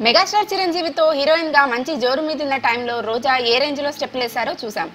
Megastar చిరంజీవితో heroine గా మంచి జోరు మీదున్న టైంలో రోజా ఏ రేంజ్ లో స్టెప్పులు వేశారో చూసాం.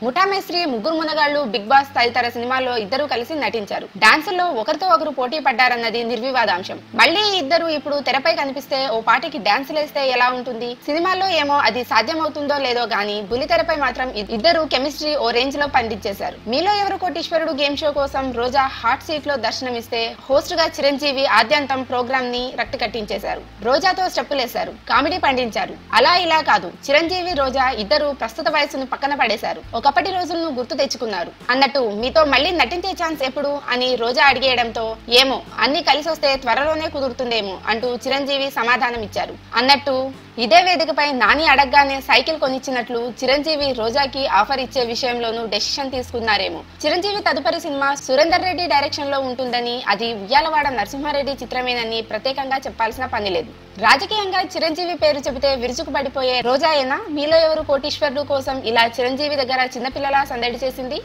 ముఠా మేస్త్రి, ముగ్గురు మునగాళ్లు, బిగ్ బాస్ తదితర సినిమాల్లో ఇద్దరు కలిసి నటించారు. డాన్సుల్లో ఒకరితో ఒకరు పోటీ పడ్డారన్నది నిర్వివాదాంశం. మళ్లీ ఇద్దరు ఇప్పుడు తెరపై కనిపిస్తే ఓ పాటికి డాన్సులేస్తే ఎలా ఉంటుంది? సినిమాల్లో ఏమో అది సాధ్యమవుతుందో లేదో గానీ బుల్లితెరపై మాత్రం ఇద్దరు కెమిస్ట్రీ ఓ రేంజ్ లో పండించేశారు. మీలో ఎవరు కోటీశ్వరుడు గేమ్ షో కోసం రోజా హాట్ సీట్ లో దర్శనమిస్తే హోస్ట్ గా చిరంజీవి ఆద్యంతం ప్రోగ్రామ్ ని రక్తి కట్టించేశారు. రోజాతో స్టెప్పులేశారు, కామెడీ పండించారు. అలా ఇలా కాదు, చిరంజీవి రోజా ఇద్దరు ప్రస్తుత వయసును పక్కన పడేశారు. ఒకప్పటి రోజులను గుర్తు తెచ్చుకున్నారు. అన్నట్టు మీతో మళ్ళీ నటించే ఛాన్స్ ఎప్పుడు అని రోజా అడిగేయడంతో ఏమో అన్ని కలిసి వస్తే త్వరలోనే కుదురుతుందేమో అంటూ చిరంజీవి సమాధానం ఇచ్చారు. అన్నట్టు ఇదే వేదికపై నాని అడగగానే సైకిల్ కొనిచ్చినట్లు చిరంజీవి రోజాకి ఆఫర్ ఇచ్చే విషయంలోనూ డెసిషన్ తీసుకున్నారేమో. చిరంజీవి తదుపరి సినిమా సురేందర్ రెడ్డి డైరెక్షన్ లో ఉంటుందని, అది ఉయ్యాలవాడ నరసింహారెడ్డి చిత్రమేనని ప్రత్యేకంగా చెప్పాల్సిన పని లేదు. రాజకీయంగా చిరంజీవి పేరు చెబితే విరుచుకు పడిపోయే రోజాయేనా మీలో ఎవరు కోటీశ్వరుడు కోసం ఇలా చిరంజీవి దగ్గర చిన్నపిల్లలా సందడి చేసింది?